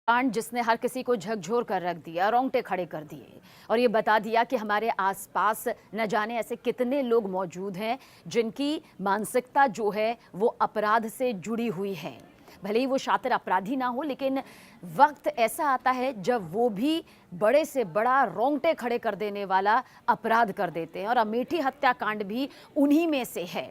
कांड जिसने हर किसी को झकझोर कर रख दिया, रोंगटे खड़े कर दिए और ये बता दिया कि हमारे आसपास न जाने ऐसे कितने लोग मौजूद हैं जिनकी मानसिकता जो है वो अपराध से जुड़ी हुई है। भले ही वो शातिर अपराधी ना हो, लेकिन वक्त ऐसा आता है जब वो भी बड़े से बड़ा रोंगटे खड़े कर देने वाला अपराध कर देते हैं और अमेठी हत्याकांड भी उन्हीं में से है।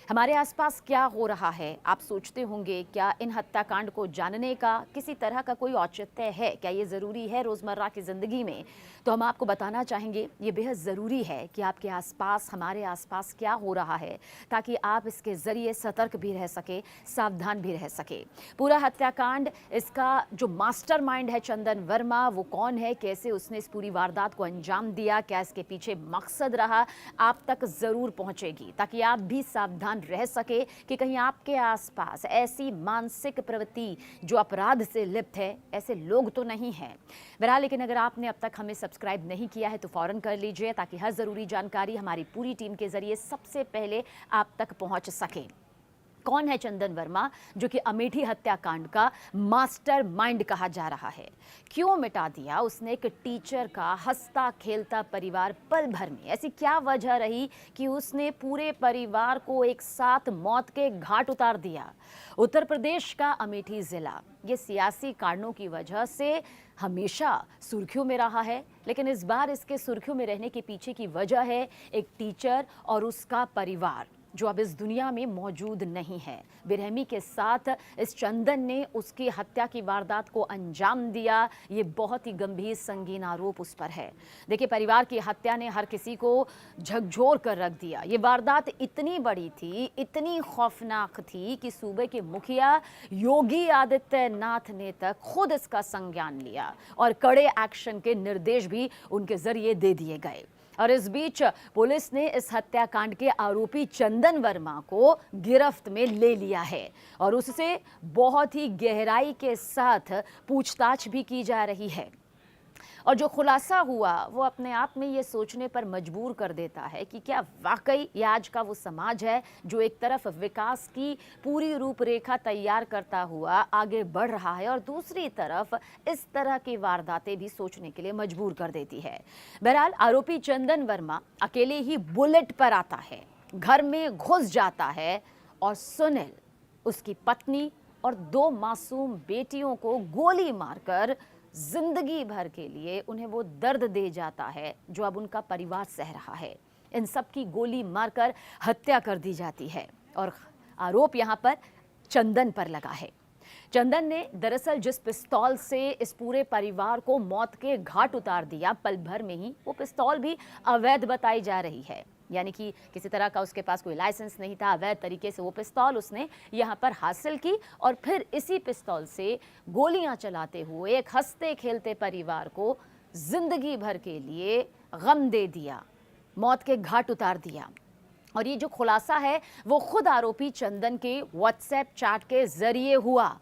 हमारे आसपास क्या हो रहा है, आप सोचते होंगे, क्या इन हत्याकांड को जानने का किसी तरह का कोई औचित्य है? क्या ये ज़रूरी है रोज़मर्रा की ज़िंदगी में? तो हम आपको बताना चाहेंगे ये बेहद ज़रूरी है कि आपके आसपास, हमारे आसपास क्या हो रहा है, ताकि आप इसके ज़रिए सतर्क भी रह सके, सावधान भी रह सके। पूरा हत्याकांड, इसका जो मास्टरमाइंड है चंदन वर्मा, वो कौन है, कैसे उसने इस पूरी वारदात को अंजाम दिया, क्या इसके पीछे मकसद रहा, आप तक ज़रूर पहुँचेगी, ताकि आप भी सावधान रह सके कि कहीं आपके आसपास ऐसी मानसिक प्रवृत्ति जो अपराध से लिप्त है, ऐसे लोग तो नहीं हैं। बहरहाल, लेकिन अगर आपने अब तक हमें सब्सक्राइब नहीं किया है तो फौरन कर लीजिए, ताकि हर ज़रूरी जानकारी हमारी पूरी टीम के ज़रिए सबसे पहले आप तक पहुंच सके। कौन है चंदन वर्मा, जो कि अमेठी हत्याकांड का मास्टरमाइंड कहा जा रहा है? क्यों मिटा दिया उसने एक टीचर का हंसता खेलता परिवार पल भर में? ऐसी क्या वजह रही कि उसने पूरे परिवार को एक साथ मौत के घाट उतार दिया? उत्तर प्रदेश का अमेठी जिला ये सियासी कारणों की वजह से हमेशा सुर्खियों में रहा है, लेकिन इस बार इसके सुर्खियों में रहने के पीछे की वजह है एक टीचर और उसका परिवार जो अब इस दुनिया में मौजूद नहीं है। बेरहमी के साथ इस चंदन ने उसकी हत्या की वारदात को अंजाम दिया। ये बहुत ही गंभीर संगीन आरोप उस पर है। देखिए, परिवार की हत्या ने हर किसी को झकझोर कर रख दिया। ये वारदात इतनी बड़ी थी, इतनी खौफनाक थी कि सूबे के मुखिया योगी आदित्यनाथ ने तक खुद इसका संज्ञान लिया और कड़े एक्शन के निर्देश भी उनके जरिए दे दिए गए। और इस बीच पुलिस ने इस हत्याकांड के आरोपी चंदन वर्मा को गिरफ्त में ले लिया है और उससे बहुत ही गहराई के साथ पूछताछ भी की जा रही है। और जो खुलासा हुआ वो अपने आप में ये सोचने पर मजबूर कर देता है कि क्या वाकई ये आज का वो समाज है जो एक तरफ विकास की पूरी रूपरेखा तैयार करता हुआ आगे बढ़ रहा है और दूसरी तरफ इस तरह की वारदातें भी सोचने के लिए मजबूर कर देती है। बहरहाल, आरोपी चंदन वर्मा अकेले ही बुलेट पर आता है, घर में घुस जाता है और सुनील, उसकी पत्नी और 2 मासूम बेटियों को गोली मारकर जिंदगी भर के लिए उन्हें वो दर्द दे जाता है जो अब उनका परिवार सह रहा है। इन सब की गोली मारकर हत्या कर दी जाती है और आरोप यहाँ पर चंदन पर लगा है। चंदन ने दरअसल जिस पिस्तौल से इस पूरे परिवार को मौत के घाट उतार दिया, पल भर में ही वो पिस्तौल भी अवैध बताई जा रही है। यानी कि किसी तरह का उसके पास कोई लाइसेंस नहीं था, अवैध तरीके से वो पिस्तौल उसने यहाँ पर हासिल की और फिर इसी पिस्तौल से गोलियां चलाते हुए एक हंसते खेलते परिवार को जिंदगी भर के लिए गम दे दिया, मौत के घाट उतार दिया। और ये जो खुलासा है वो खुद आरोपी चंदन के व्हाट्सएप चैट के जरिए हुआ।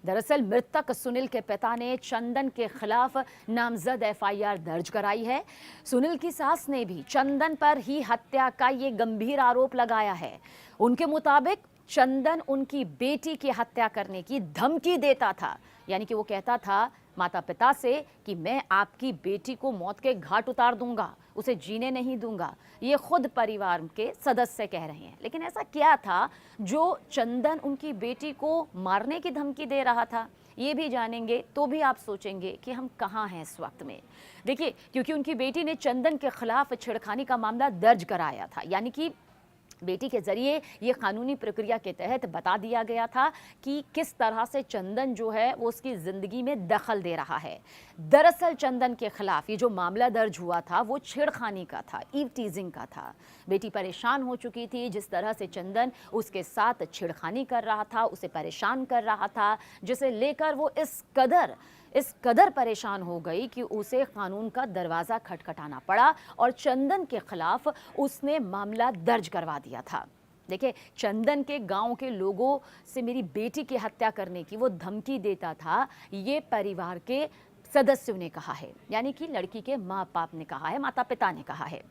दरअसल मृतक सुनील के पिता ने चंदन के खिलाफ नामजद एफआईआर दर्ज कराई है। सुनील की सास ने भी चंदन पर ही हत्या का ये गंभीर आरोप लगाया है। उनके मुताबिक चंदन उनकी बेटी की हत्या करने की धमकी देता था, यानी कि वो कहता था माता पिता से कि मैं आपकी बेटी को मौत के घाट उतार दूंगा, उसे जीने नहीं दूंगा। ये खुद परिवार के सदस्य कह रहे हैं। लेकिन ऐसा क्या था जो चंदन उनकी बेटी को मारने की धमकी दे रहा था, ये भी जानेंगे तो भी आप सोचेंगे कि हम कहाँ हैं इस वक्त में। देखिए, क्योंकि उनकी बेटी ने चंदन के खिलाफ छेड़खानी का मामला दर्ज कराया था, यानी कि बेटी के जरिए ये कानूनी प्रक्रिया के तहत बता दिया गया था कि किस तरह से चंदन जो है वो उसकी जिंदगी में दखल दे रहा है। दरअसल चंदन के खिलाफ ये जो मामला दर्ज हुआ था वो छेड़खानी का था, ईव टीजिंग का था। बेटी परेशान हो चुकी थी जिस तरह से चंदन उसके साथ छेड़खानी कर रहा था, उसे परेशान कर रहा था, जिसे लेकर वो इस कदर परेशान हो गई कि उसे कानून का दरवाज़ा खटखटाना पड़ा और चंदन के खिलाफ उसने मामला दर्ज करवा दिया था। देखिए, चंदन के गांव के लोगों से मेरी बेटी की हत्या करने की वो धमकी देता था, ये परिवार के सदस्यों ने कहा है, यानी कि लड़की के माँ बाप ने कहा है, माता पिता ने कहा है।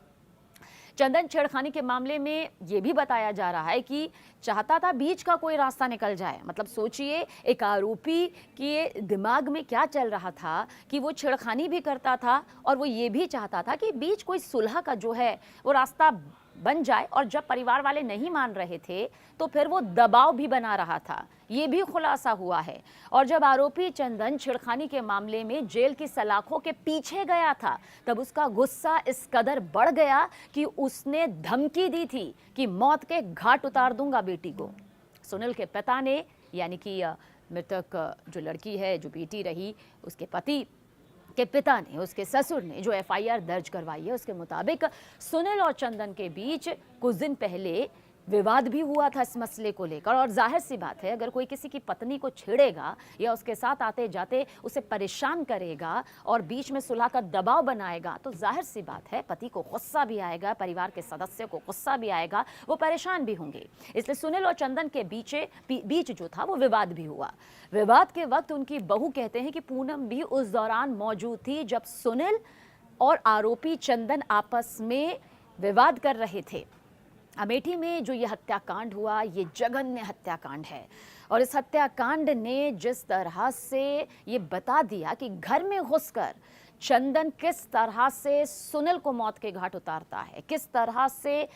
चंदन छेड़खानी के मामले में ये भी बताया जा रहा है कि चाहता था बीच का कोई रास्ता निकल जाए। मतलब सोचिए, एक आरोपी के दिमाग में क्या चल रहा था कि वो छेड़खानी भी करता था और वो ये भी चाहता था कि बीच कोई सुलह का जो है वो रास्ता बन जाए, और जब परिवार वाले नहीं मान रहे थे तो फिर वो दबाव भी बना रहा था। ये भी खुलासा हुआ है। और जब आरोपी चंदन छेड़खानी के मामले में जेल की सलाखों के पीछे गया था, तब उसका गुस्सा इस कदर बढ़ गया कि उसने धमकी दी थी कि मौत के घाट उतार दूंगा बेटी को। सुनील के पिता ने, यानी कि मृतक जो लड़की है, जो बेटी रही, उसके पति के पिता ने, उसके ससुर ने जो एफआईआर दर्ज करवाई है, उसके मुताबिक सुनील और चंदन के बीच कुछ दिन पहले विवाद भी हुआ था इस मसले को लेकर। और जाहिर सी बात है, अगर कोई किसी की पत्नी को छेड़ेगा या उसके साथ आते जाते उसे परेशान करेगा और बीच में सुलह का दबाव बनाएगा, तो जाहिर सी बात है पति को गुस्सा भी आएगा, परिवार के सदस्य को गुस्सा भी आएगा, वो परेशान भी होंगे। इसलिए सुनील और चंदन के बीच जो था वो विवाद भी हुआ। विवाद के वक्त उनकी बहू कहते हैं कि पूनम भी उस दौरान मौजूद थी जब सुनील और आरोपी चंदन आपस में विवाद कर रहे थे। अमेठी में जो ये हत्याकांड हुआ, ये जघन्य हत्याकांड है। और इस हत्याकांड ने जिस तरह से ये बता दिया कि घर में घुसकर चंदन किस तरह से सुनील को मौत के घाट उतारता है, किस तरह से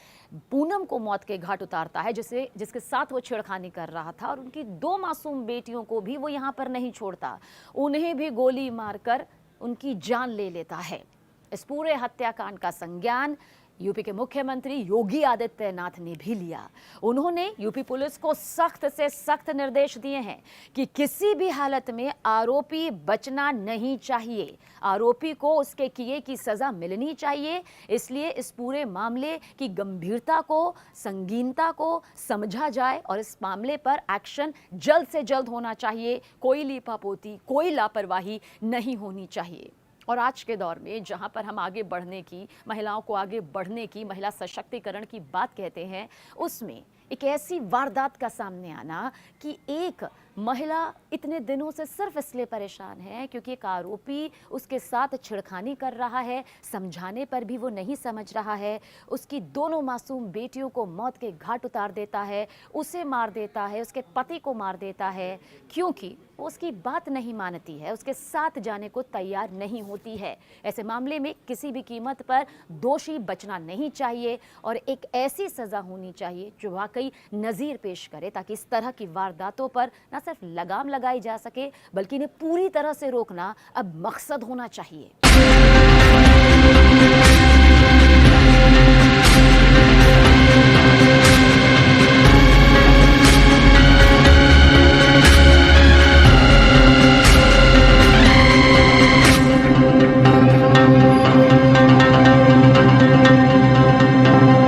पूनम को मौत के घाट उतारता है, जिसके साथ वो छेड़खानी कर रहा था, और उनकी 2 मासूम बेटियों को भी वो यहाँ पर नहीं छोड़ता, उन्हें भी गोली मारकर उनकी जान ले लेता है। इस पूरे हत्याकांड का संज्ञान यूपी के मुख्यमंत्री योगी आदित्यनाथ ने भी लिया। उन्होंने यूपी पुलिस को सख्त से सख्त निर्देश दिए हैं कि किसी भी हालत में आरोपी बचना नहीं चाहिए, आरोपी को उसके किए की सजा मिलनी चाहिए। इसलिए इस पूरे मामले की गंभीरता को, संगीनता को समझा जाए और इस मामले पर एक्शन जल्द से जल्द होना चाहिए। कोई लीपापोती, कोई लापरवाही नहीं होनी चाहिए। और आज के दौर में जहां पर हम आगे बढ़ने की, महिलाओं को आगे बढ़ने की, महिला सशक्तिकरण की बात कहते हैं, उसमें एक ऐसी वारदात का सामने आना कि एक महिला इतने दिनों से सिर्फ इसलिए परेशान है क्योंकि एक आरोपी उसके साथ छेड़खानी कर रहा है, समझाने पर भी वो नहीं समझ रहा है, उसकी दोनों मासूम बेटियों को मौत के घाट उतार देता है, उसे मार देता है, उसके पति को मार देता है, क्योंकि वो उसकी बात नहीं मानती है, उसके साथ जाने को तैयार नहीं होती है। ऐसे मामले में किसी भी कीमत पर दोषी बचना नहीं चाहिए और एक ऐसी सजा होनी चाहिए जो वाकई नज़ीर पेश करे, ताकि इस तरह की वारदातों पर न सिर्फ लगाम लगाई जा सके बल्कि इन्हें पूरी तरह से रोकना अब मकसद होना चाहिए।